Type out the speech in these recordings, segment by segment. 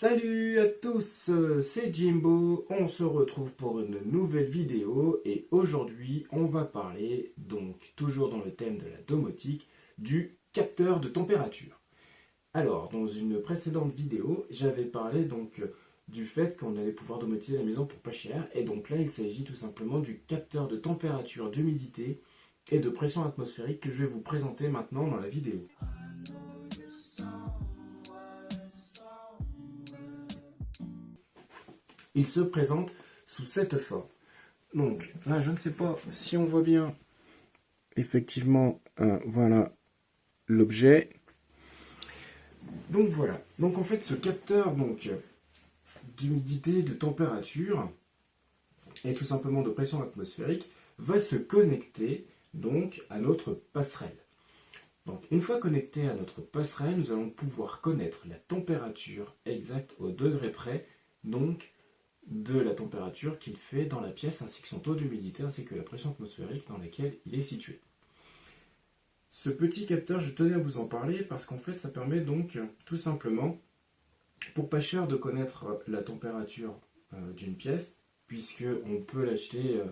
Salut à tous, c'est Jimbo, on se retrouve pour une nouvelle vidéo et aujourd'hui on va parler, donc toujours dans le thème de la domotique, du capteur de température. Alors, dans une précédente vidéo, j'avais parlé donc du fait qu'on allait pouvoir domotiser la maison pour pas cher, et donc là il s'agit tout simplement du capteur de température, d'humidité et de pression atmosphérique que je vais vous présenter maintenant dans la vidéo. Il se présente sous cette forme. Donc là, je ne sais pas si on voit bien effectivement, voilà l'objet. Donc voilà. Donc en fait, ce capteur d'humidité, de température et tout simplement de pression atmosphérique va se connecter donc à notre passerelle. Donc une fois connecté à notre passerelle, nous allons pouvoir connaître la température exacte au degré près, donc de la température qu'il fait dans la pièce, ainsi que son taux d'humidité, ainsi que la pression atmosphérique dans laquelle il est situé. Ce petit capteur, je tenais à vous en parler parce qu'en fait, ça permet donc tout simplement, pour pas cher, de connaître la température d'une pièce, puisque on peut l'acheter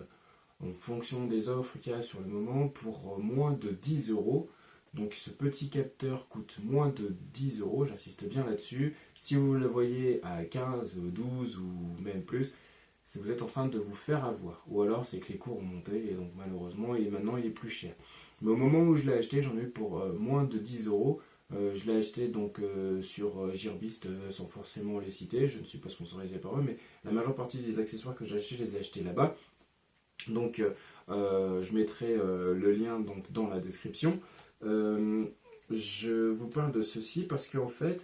en fonction des offres qu'il y a sur le moment pour moins de 10 euros. Donc ce petit capteur coûte moins de 10 euros, j'insiste bien là-dessus. Si vous le voyez à 15, 12 ou même plus, c'est que vous êtes en train de vous faire avoir. Ou alors c'est que les cours ont monté et donc malheureusement maintenant il est plus cher. Mais au moment où je l'ai acheté, j'en ai eu pour moins de 10 euros. Je l'ai acheté donc sur Gearbest sans forcément les citer. Je ne suis pas sponsorisé par eux, mais la majeure partie des accessoires que j'ai achetés, je les ai achetés là-bas. Donc je mettrai le lien donc, dans la description. Je vous parle de ceci parce qu'en fait,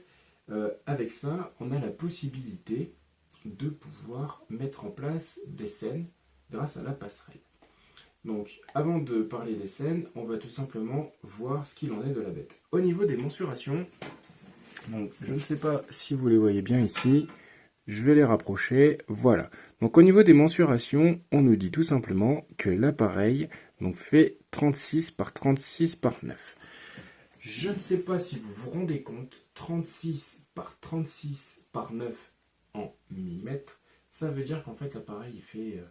avec ça, on a la possibilité de pouvoir mettre en place des scènes grâce à la passerelle. Donc, avant de parler des scènes, on va tout simplement voir ce qu'il en est de la bête. Au niveau des mensurations, donc je ne sais pas si vous les voyez bien ici, je vais les rapprocher, voilà. Donc au niveau des mensurations, on nous dit tout simplement que l'appareil fait 36 par 36 par 9. Je ne sais pas si vous vous rendez compte, 36 par 36 par 9 en millimètres, ça veut dire qu'en fait l'appareil il fait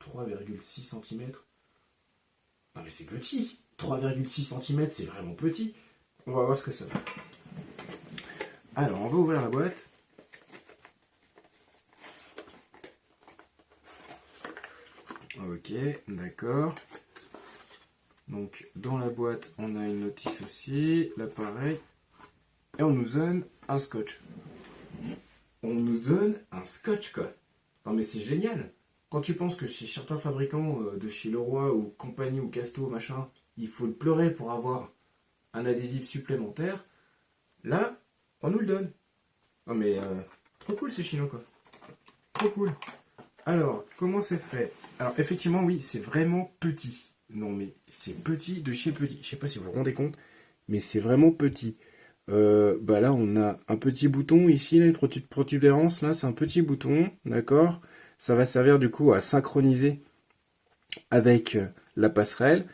3,6 cm. Non mais c'est petit, 3,6 cm c'est vraiment petit. On va voir ce que ça fait. Alors on va ouvrir la boîte. Ok, d'accord. Donc dans la boîte, on a une notice aussi, l'appareil, et on nous donne un scotch. On nous donne un scotch quoi. Non mais c'est génial. Quand tu penses que chez certains fabricants de chez Leroy ou compagnie ou Casto machin, il faut le pleurer pour avoir un adhésif supplémentaire, là, on nous le donne. Non mais trop cool ces chinois quoi. Trop cool. Alors, comment c'est fait? Alors effectivement oui, c'est vraiment petit. Non mais c'est petit de chez petit. Je sais pas si vous vous rendez compte, mais c'est vraiment petit. Là on a un petit bouton ici, là, une petite protubérance, là c'est un petit bouton, d'accord? Ça va servir du coup à synchroniser avec la passerelle.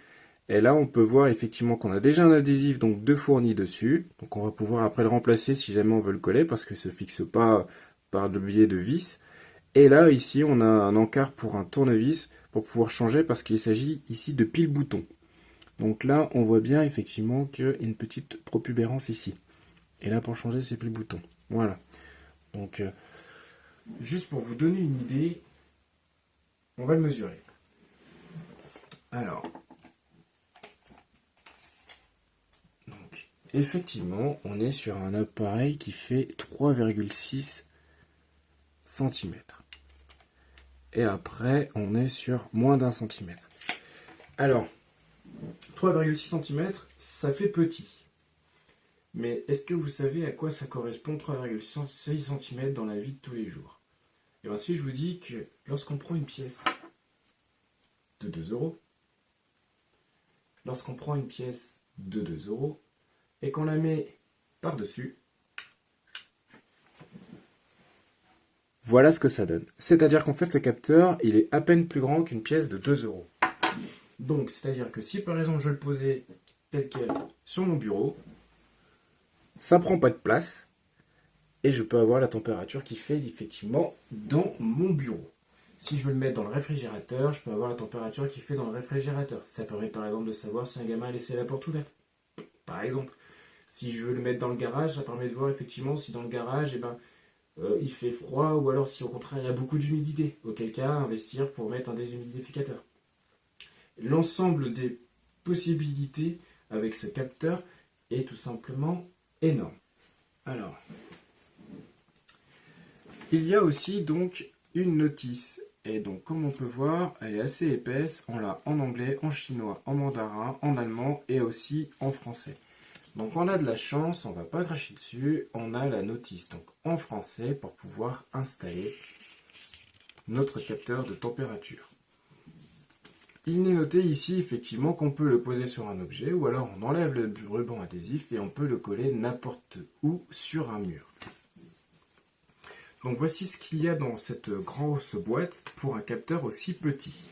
Et là on peut voir effectivement qu'on a déjà un adhésif donc de fourni dessus. Donc on va pouvoir après le remplacer si jamais on veut le coller parce que ça ne se fixe pas par le biais de vis. Et là ici on a un encart pour un tournevis pour pouvoir changer parce qu'il s'agit ici de pile bouton. Donc là on voit bien effectivement qu'il y a une petite protubérance ici. Et là pour changer c'est pile bouton. Voilà. Donc juste pour vous donner une idée, on va le mesurer. Alors, donc effectivement on est sur un appareil qui fait 3,6 cm. Et après on est sur moins d'un centimètre. Alors 3,6 cm, ça fait petit. Mais est-ce que vous savez à quoi ça correspond 3,6 cm dans la vie de tous les jours? Et bien si je vous dis que lorsqu'on prend une pièce de 2 euros, lorsqu'on prend une pièce de 2 euros et qu'on la met par-dessus, voilà ce que ça donne. C'est-à-dire qu'en fait le capteur, il est à peine plus grand qu'une pièce de 2 euros. Donc c'est-à-dire que si par exemple je le posais tel quel sur mon bureau, ça prend pas de place. Et je peux avoir la température qui fait effectivement dans mon bureau. Si je veux le mettre dans le réfrigérateur, je peux avoir la température qui fait dans le réfrigérateur. Ça permet par exemple de savoir si un gamin a laissé la porte ouverte. Par exemple. Si je veux le mettre dans le garage, ça permet de voir effectivement si dans le garage, il fait froid ou alors si au contraire il y a beaucoup d'humidité. Auquel cas, investir pour mettre un déshumidificateur. L'ensemble des possibilités avec ce capteur est tout simplement énorme. Alors, il y a aussi donc une notice. Et donc, comme on peut voir, elle est assez épaisse. On l'a en anglais, en chinois, en mandarin, en allemand et aussi en français. Donc, on a de la chance, on ne va pas cracher dessus. On a la notice donc en français pour pouvoir installer notre capteur de température. Il est noté ici effectivement qu'on peut le poser sur un objet ou alors on enlève le ruban adhésif et on peut le coller n'importe où sur un mur. Donc voici ce qu'il y a dans cette grosse boîte pour un capteur aussi petit.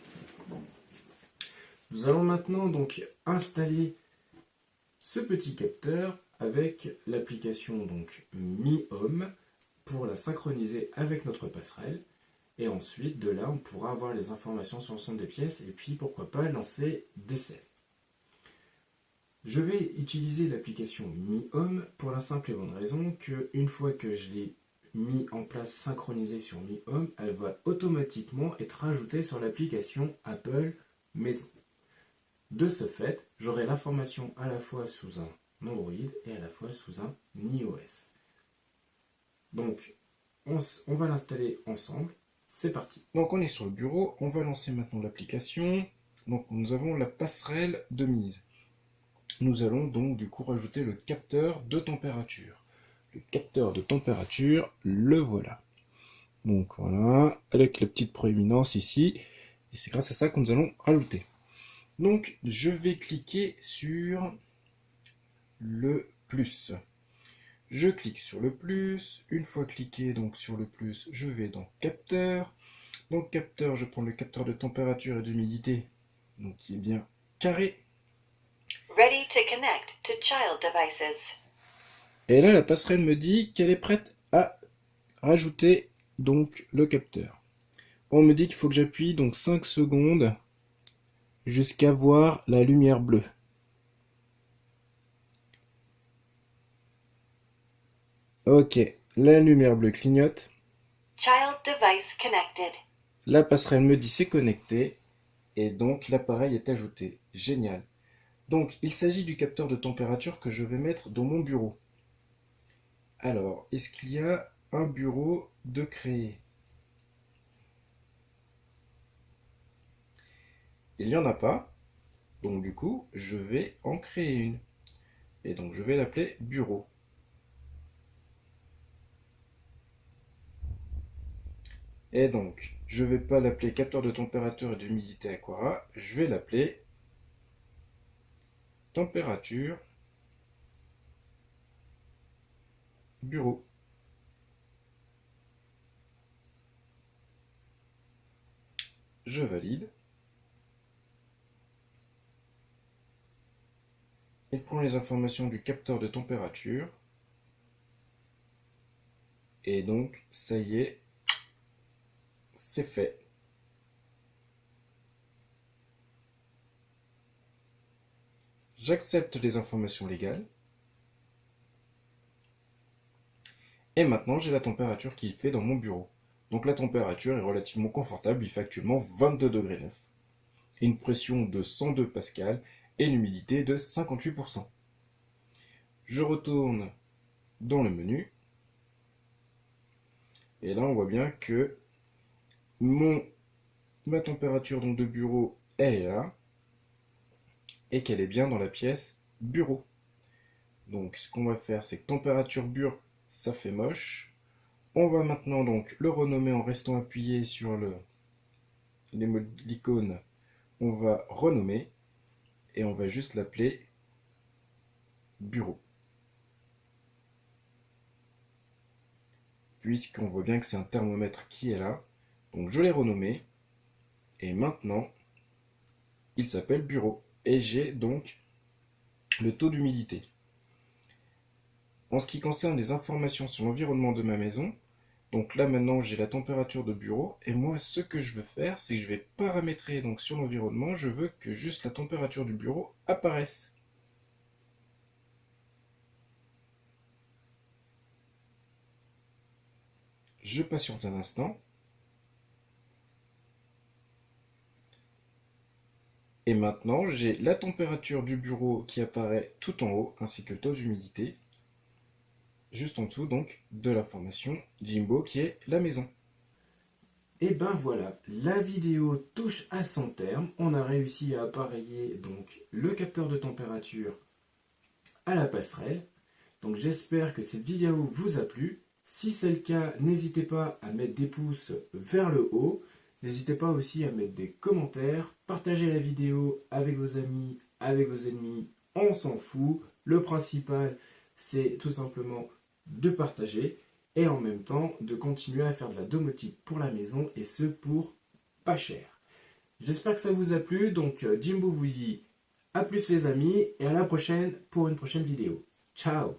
Nous allons maintenant donc installer ce petit capteur avec l'application donc Mi Home pour la synchroniser avec notre passerelle. Et ensuite, de là, on pourra avoir les informations sur l'ensemble des pièces et puis, pourquoi pas, lancer d'essai. Je vais utiliser l'application Mi Home pour la simple et bonne raison qu'une fois que je l'ai mis en place synchronisée sur Mi Home, elle va automatiquement être ajoutée sur l'application Apple Maison. De ce fait, j'aurai l'information à la fois sous un Android et à la fois sous un iOS. Donc, on va l'installer ensemble. C'est parti. Donc on est sur le bureau, on va lancer maintenant l'application. Donc nous avons la passerelle de mise. Nous allons donc du coup rajouter le capteur de température. Le capteur de température, le voilà. Donc voilà, avec la petite proéminence ici. Et c'est grâce à ça que nous allons rajouter. Donc je vais cliquer sur le plus. Je clique sur le plus. Une fois cliqué donc sur le plus, je vais dans capteur. Donc capteur, je prends le capteur de température et d'humidité, donc qui est bien carré. Ready to connect to child devices. Et là, la passerelle me dit qu'elle est prête à rajouter donc le capteur. On me dit qu'il faut que j'appuie donc 5 secondes jusqu'à voir la lumière bleue. Ok, la lumière bleue clignote. Child device connected. La passerelle me dit c'est connecté et donc l'appareil est ajouté. Génial. Donc il s'agit du capteur de température que je vais mettre dans mon bureau. Alors, est-ce qu'il y a un bureau de créer? Il n'y en a pas. Donc du coup, je vais en créer une. Et donc je vais l'appeler bureau. Et donc, je ne vais pas l'appeler capteur de température et d'humidité Aquara, je vais l'appeler température bureau. Je valide. Il prend les informations du capteur de température. Et donc, ça y est, c'est fait. J'accepte les informations légales. Et maintenant, j'ai la température qu'il fait dans mon bureau. Donc la température est relativement confortable, il fait actuellement 22 degrés 9. Et une pression de 102 pascal et une humidité de 58%. Je retourne dans le menu. Et là, on voit bien que ma température donc, de bureau est là. Et qu'elle est bien dans la pièce bureau. Donc ce qu'on va faire, c'est que température bure, ça fait moche. On va maintenant donc le renommer en restant appuyé sur l'icône. On va renommer et on va juste l'appeler bureau. Puisqu'on voit bien que c'est un thermomètre qui est là. Donc je l'ai renommé. Et maintenant, il s'appelle bureau. Et j'ai donc le taux d'humidité. En ce qui concerne les informations sur l'environnement de ma maison, donc là maintenant j'ai la température de bureau et moi ce que je veux faire c'est que je vais paramétrer donc sur l'environnement, je veux que juste la température du bureau apparaisse. Je patiente un instant. Et maintenant j'ai la température du bureau qui apparaît tout en haut ainsi que le taux d'humidité. Juste en dessous donc de l'information Jimbo qui est la maison. Et ben voilà, la vidéo touche à son terme. On a réussi à appareiller donc le capteur de température à la passerelle. Donc j'espère que cette vidéo vous a plu. Si c'est le cas, n'hésitez pas à mettre des pouces vers le haut. N'hésitez pas aussi à mettre des commentaires. Partagez la vidéo avec vos amis, avec vos ennemis. On s'en fout. Le principal, c'est tout simplement de partager et en même temps de continuer à faire de la domotique pour la maison et ce pour pas cher. J'espère que ça vous a plu, donc Jimbo vous dit à plus les amis et à la prochaine pour une prochaine vidéo. Ciao!